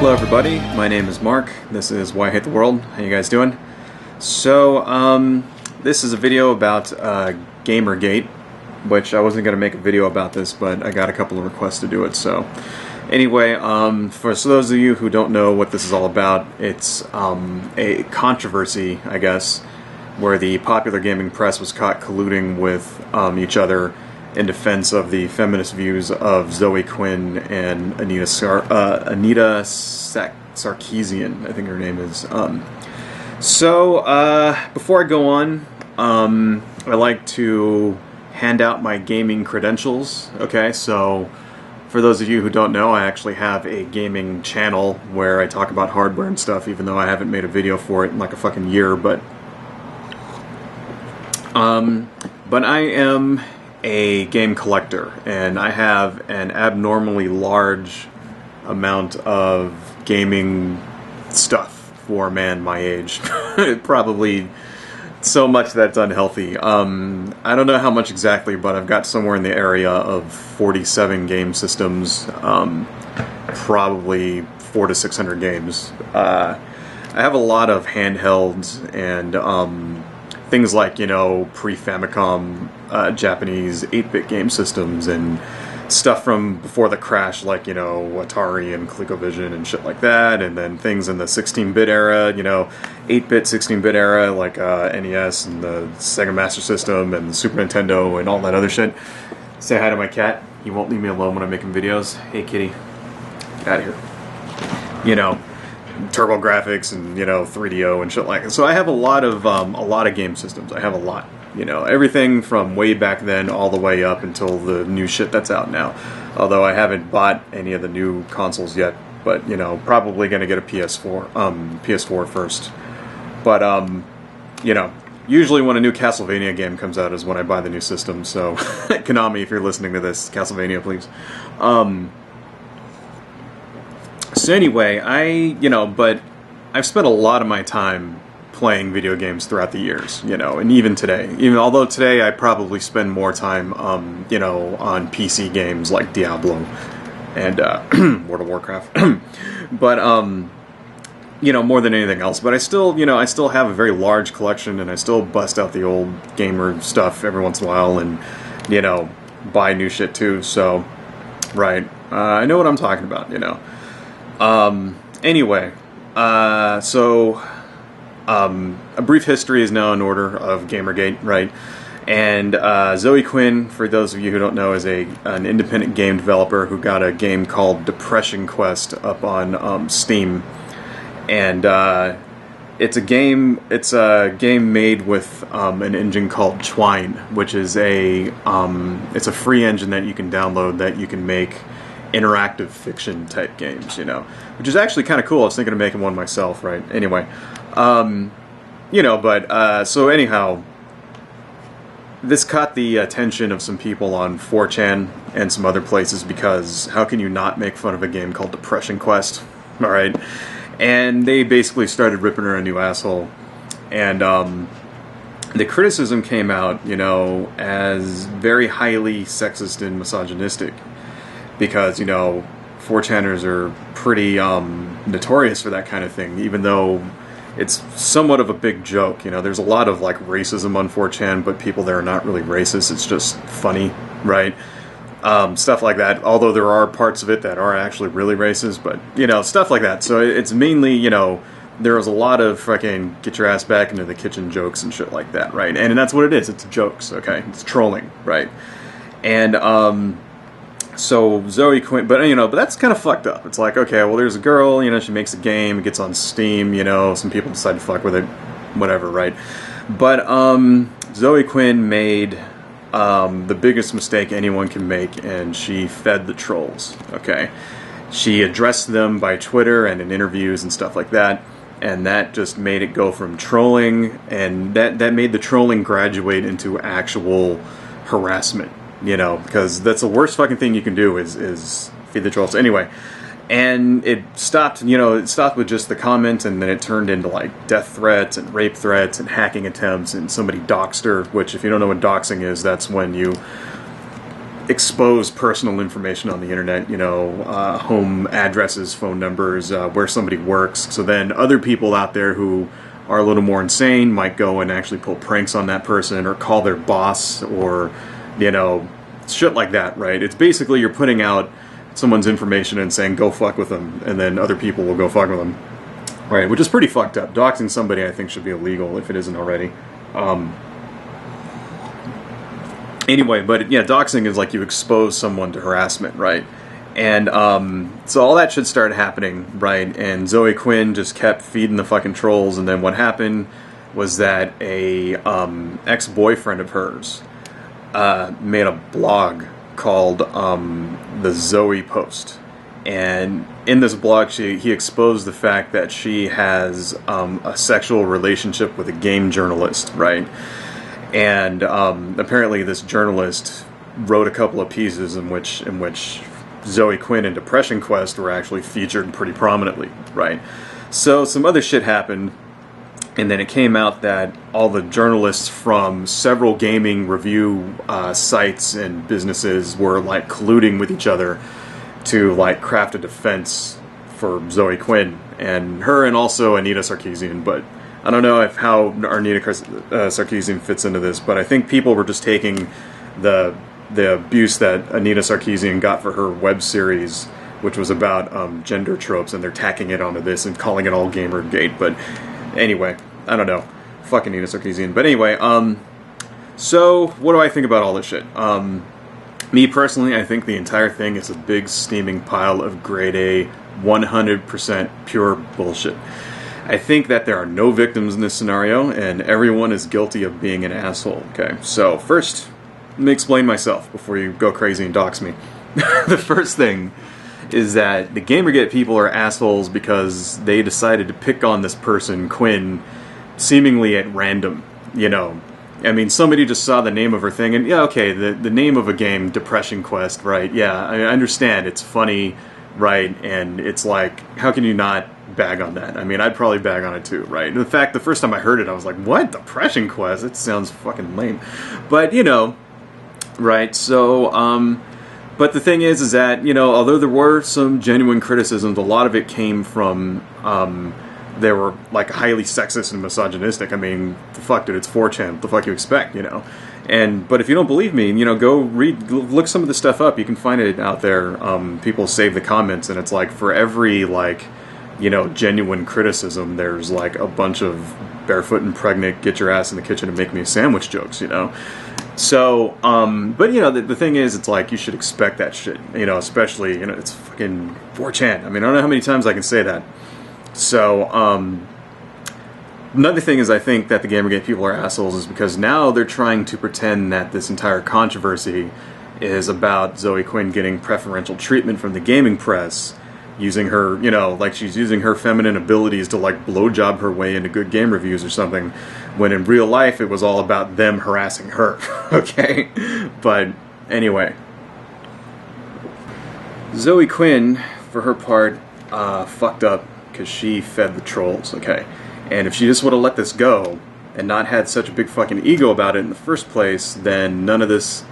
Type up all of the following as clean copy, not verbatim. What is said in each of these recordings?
Hello everybody, my name is Mark. This is Why I Hate the World. How you guys doing? So, this is a video about Gamergate, which I wasn't going to make a video about this, but I got a couple of requests to do it, so... Anyway, for those of you who don't know what this is all about, it's a controversy, I guess, where the popular gaming press was caught colluding with each other in defense of the feminist views of Zoe Quinn and Anita Sarkeesian, I think her name is. Before I go on, I like to hand out my gaming credentials. Okay, so for those of you who don't know, I actually have a gaming channel where I talk about hardware and stuff, even though I haven't made a video for it in like a fucking year, but I am a game collector, and I have an abnormally large amount of gaming stuff for a man my age. Probably so much that's unhealthy. I don't know how much exactly, but I've got somewhere in the area of 47 game systems, probably 400 to 600 games. I have a lot of handhelds and things like, you know, pre-Famicom Japanese 8-bit game systems and stuff from before the crash, like, you know, Atari and ColecoVision and shit like that, and then things in the 16-bit era, you know, 8-bit, 16-bit era, like NES and the Sega Master System and the Super Nintendo and all that other shit. Say hi to my cat. He won't leave me alone when I'm making videos. Hey, kitty. Get out of here. You know, TurboGrafx and, you know, 3DO and shit like that. So I have a lot of game systems. I have a lot. You know, everything from way back then all the way up until the new shit that's out now. Although I haven't bought any of the new consoles yet, but, you know, probably going to get a PS4 first. But, you know, usually when a new Castlevania game comes out is when I buy the new system, so Konami, if you're listening to this, Castlevania, please. So anyway, but I've spent a lot of my time playing video games throughout the years, you know, and even today. Although today I probably spend more time, you know, on PC games like Diablo and World of Warcraft, but you know, more than anything else. But I still have a very large collection, and I still bust out the old gamer stuff every once in a while, and, you know, buy new shit too. So, right, I know what I'm talking about, you know. Anyway, a brief history is now in order of Gamergate, right? And Zoe Quinn, for those of you who don't know, is an independent game developer who got a game called Depression Quest up on Steam, and it's a game made with an engine called Twine, which is it's a free engine that you can download that you can make interactive fiction type games, you know, which is actually kind of cool. I was thinking of making one myself, right? Anyway, you know, but so anyhow, this caught the attention of some people on 4chan and some other places, because how can you not make fun of a game called Depression Quest? All right, and they basically started ripping her a new asshole, and the criticism came out, you know, as very highly sexist and misogynistic. Because, you know, 4chaners are pretty notorious for that kind of thing, even though it's somewhat of a big joke. You know, there's a lot of, like, racism on 4chan, but people there are not really racist. It's just funny, right? Stuff like that, although there are parts of it that are actually really racist, but, you know, stuff like that. So it's mainly, you know, there was a lot of fucking get your ass back into the kitchen jokes and shit like that, right? And that's what it is. It's jokes, okay? It's trolling, right? And, so Zoe Quinn, but that's kind of fucked up. It's like, okay, well, there's a girl, you know, she makes a game, it gets on Steam, you know, some people decide to fuck with it, whatever, right? But Zoe Quinn made the biggest mistake anyone can make, and she fed the trolls, okay? She addressed them by Twitter and in interviews and stuff like that, and that just made it go from trolling, and that made the trolling graduate into actual harassment. You know, because that's the worst fucking thing you can do is feed the trolls. Anyway, and it stopped, you know, it stopped with just the comment, and then it turned into, like, death threats and rape threats and hacking attempts, and somebody doxed her, which, if you don't know what doxing is, that's when you expose personal information on the internet, home addresses, phone numbers, where somebody works. So then other people out there who are a little more insane might go and actually pull pranks on that person or call their boss or, shit like that, right? It's basically you're putting out someone's information and saying, go fuck with them, and then other people will go fuck with them. Right, which is pretty fucked up. Doxing somebody, I think, should be illegal if it isn't already. Anyway, but yeah, doxing is like you expose someone to harassment, right? And so all that should start happening, right? And Zoe Quinn just kept feeding the fucking trolls, and then what happened was that a ex-boyfriend of hers made a blog called the Zoe Post. And in this blog, he exposed the fact that she has a sexual relationship with a game journalist, right? And apparently this journalist wrote a couple of pieces in which Zoe Quinn and Depression Quest were actually featured pretty prominently, right? So some other shit happened, and then it came out that all the journalists from several gaming review sites and businesses were like colluding with each other to like craft a defense for Zoe Quinn and her, and also Anita Sarkeesian. But I don't know how Anita Sarkeesian fits into this, but I think people were just taking the abuse that Anita Sarkeesian got for her web series, which was about gender tropes, and they're tacking it onto this and calling it all Gamergate. But anyway, I don't know. Fuck Anita Sarkeesian. But anyway, so what do I think about all this shit? Me personally, I think the entire thing is a big steaming pile of grade A, 100% pure bullshit. I think that there are no victims in this scenario, and everyone is guilty of being an asshole. Okay, so first, let me explain myself before you go crazy and dox me. The first thing is that the Gamergate people are assholes because they decided to pick on this person, Quinn, seemingly at random, I mean, somebody just saw the name of her thing, and yeah, okay, the name of a game, Depression Quest, right? Yeah, I understand, it's funny, right? And it's like, how can you not bag on that? I mean, I'd probably bag on it too, right? In fact, the first time I heard it, I was like, what? Depression Quest? It sounds fucking lame. But, right? So, but the thing is that, although there were some genuine criticisms, a lot of it came from, they were like highly sexist and misogynistic. I mean, the fuck, dude, it's 4chan. What the fuck you expect, But if you don't believe me, go look some of this stuff up. You can find it out there. People save the comments, and it's like for every genuine criticism, there's like a bunch of barefoot and pregnant, get your ass in the kitchen and make me a sandwich jokes, So, but the thing is, it's like you should expect that shit, especially, it's fucking 4chan. I mean, I don't know how many times I can say that. So, another thing is I think that the Gamergate people are assholes is because now they're trying to pretend that this entire controversy is about Zoe Quinn getting preferential treatment from the gaming press, using her, like she's using her feminine abilities to like blowjob her way into good game reviews or something, when in real life it was all about them harassing her, okay? But anyway, Zoe Quinn, for her part, fucked up because she fed the trolls, okay? And if she just would have let this go and not had such a big fucking ego about it in the first place, then none of this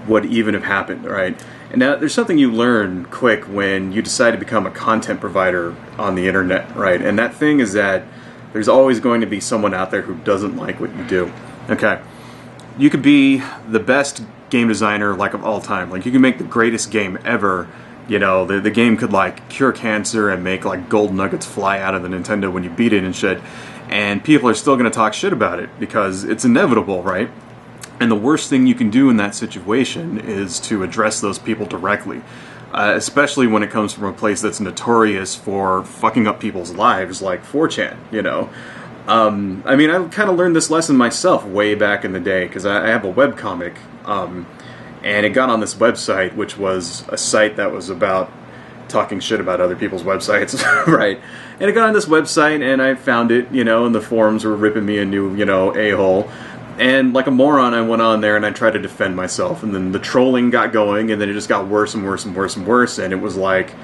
would even have happened, right? And now there's something you learn quick when you decide to become a content provider on the internet, right? And that thing is that there's always going to be someone out there who doesn't like what you do, okay? You could be the best game designer like of all time. Like you can make the greatest game ever. The game could like cure cancer and make like gold nuggets fly out of the Nintendo when you beat it and shit. And people are still going to talk shit about it because it's inevitable, right? And the worst thing you can do in that situation is to address those people directly. Especially when it comes from a place that's notorious for fucking up people's lives like 4chan, I mean, I kind of learned this lesson myself way back in the day because I have a webcomic. And it got on this website, which was a site that was about talking shit about other people's websites, right? And it got on this website, and I found it, and the forums were ripping me a new, a-hole. And like a moron, I went on there, and I tried to defend myself. And then the trolling got going, and then it just got worse and worse and worse and worse. And it was like,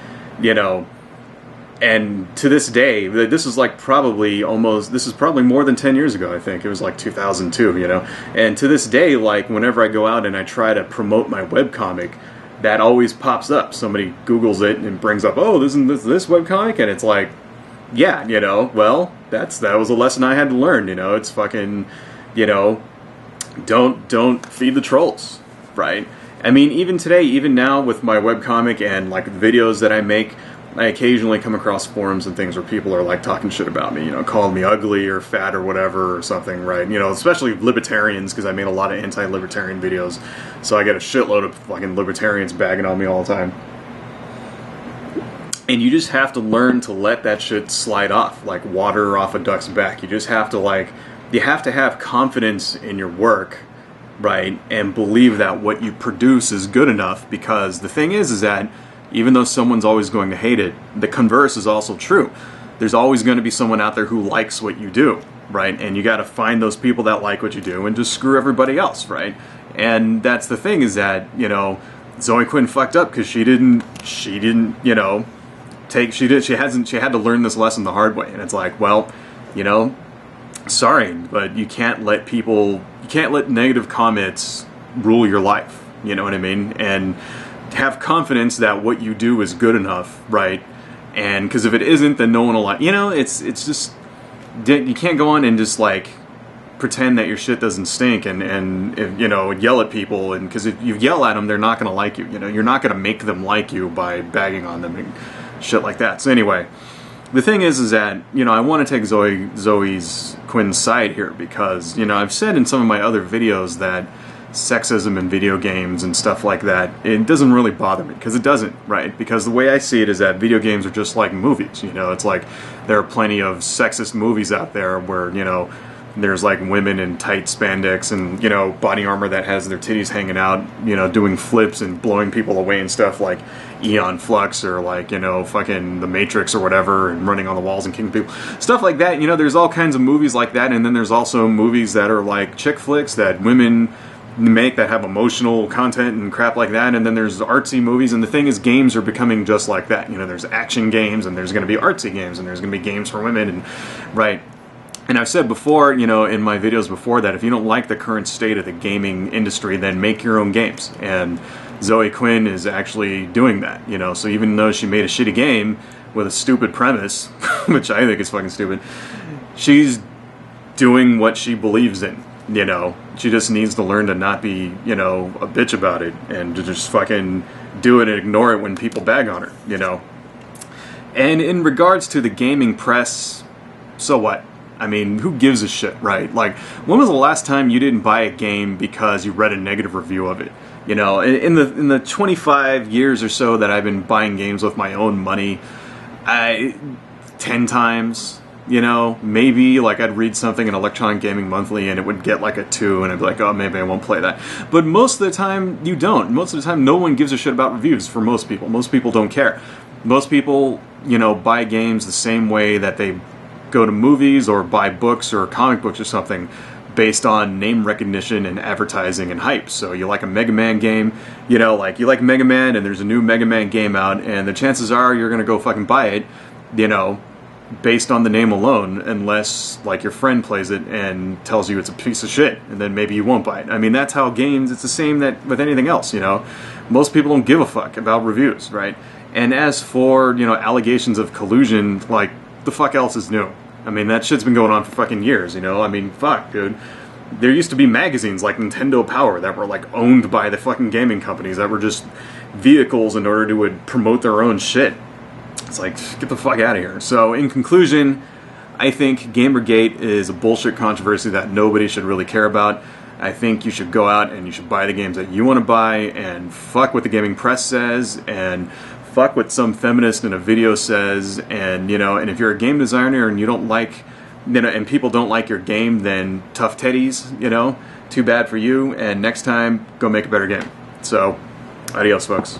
And to this day, this is like this is probably more than 10 years ago, I think. It was like 2002, you know? And to this day, like, whenever I go out and I try to promote my webcomic, that always pops up. Somebody Googles it and brings up, oh, isn't this webcomic? And it's like, yeah, you know, well, that was a lesson I had to learn, you know? It's fucking, you know, don't feed the trolls, right? I mean, even today, even now with my webcomic and, like, the videos that I make, I occasionally come across forums and things where people are like talking shit about me, you know, calling me ugly or fat or whatever or something, right? You know, especially libertarians, because I made a lot of anti-libertarian videos, so I get a shitload of fucking libertarians bagging on me all the time. And you just have to learn to let that shit slide off, like water off a duck's back. You just have to you have to have confidence in your work, right? And believe that what you produce is good enough, because the thing is that even though someone's always going to hate it, the converse is also true. There's always going to be someone out there who likes what you do, right? And you got to find those people that like what you do and just screw everybody else, right? And that's the thing, is that, you know, Zoe Quinn fucked up because she didn't, you know, she had to learn this lesson the hard way. And it's like, well, you know, sorry, but you can't let negative comments rule your life. You know what I mean? And have confidence that what you do is good enough, right? And because if it isn't, then no one will like, you know, it's just, you can't go on and just like pretend that your shit doesn't stink and you know, yell at people, and because if you yell at them, they're not going to like you. You know, you're not going to make them like you by bagging on them and shit like that. So anyway, the thing is that, you know, I want to take Zoe Quinn's side here, because, you know, I've said in some of my other videos that sexism in video games and stuff like that, it doesn't really bother me, because it doesn't, right? Because the way I see it is that video games are just like movies, you know? It's like there are plenty of sexist movies out there where, you know, there's like women in tight spandex and, you know, body armor that has their titties hanging out, you know, doing flips and blowing people away and stuff, like Eon Flux or like, you know, fucking The Matrix or whatever, and running on the walls and kicking people. Stuff like that, you know, there's all kinds of movies like that, and then there's also movies that are like chick flicks that women make that have emotional content and crap like that, and then there's artsy movies, and the thing is, games are becoming just like that. You know, there's action games, and there's going to be artsy games, and there's going to be games for women, and right. And I've said before, you know, in my videos before, that if you don't like the current state of the gaming industry, then make your own games. And Zoe Quinn is actually doing that, you know. So even though she made a shitty game with a stupid premise, which I think is fucking stupid, she's doing what she believes in. You know, she just needs to learn to not be, you know, a bitch about it, and to just fucking do it and ignore it when people bag on her, you know. And in regards to the gaming press, so what? I mean, who gives a shit, right? Like, when was the last time you didn't buy a game because you read a negative review of it? You know, in the 25 years or so that I've been buying games with my own money, 10 times. You know, maybe, like, I'd read something in Electronic Gaming Monthly and it would get, like, a 2, and I'd be like, oh, maybe I won't play that. But most of the time, you don't. Most of the time, no one gives a shit about reviews for most people. Most people don't care. Most people, you know, buy games the same way that they go to movies or buy books or comic books or something, based on name recognition and advertising and hype. So you like a Mega Man game, you know, like, you like Mega Man and there's a new Mega Man game out, and the chances are you're going to go fucking buy it, you know, based on the name alone, unless, like, your friend plays it and tells you it's a piece of shit, and then maybe you won't buy it. I mean, that's how games, it's the same that with anything else, you know. Most people don't give a fuck about reviews, right? And as for, you know, allegations of collusion, like, the fuck else is new? I mean, that shit's been going on for fucking years, you know? I mean, fuck, dude. There used to be magazines like Nintendo Power that were, like, owned by the fucking gaming companies, that were just vehicles in order to promote their own shit. It's like, get the fuck out of here. So, in conclusion, I think Gamergate is a bullshit controversy that nobody should really care about. I think you should go out and you should buy the games that you want to buy, and fuck what the gaming press says, and fuck what some feminist in a video says, and, you know, and if you're a game designer and you don't like, you know, and people don't like your game, then tough teddies, you know, too bad for you, and next time, go make a better game. So, adios, folks.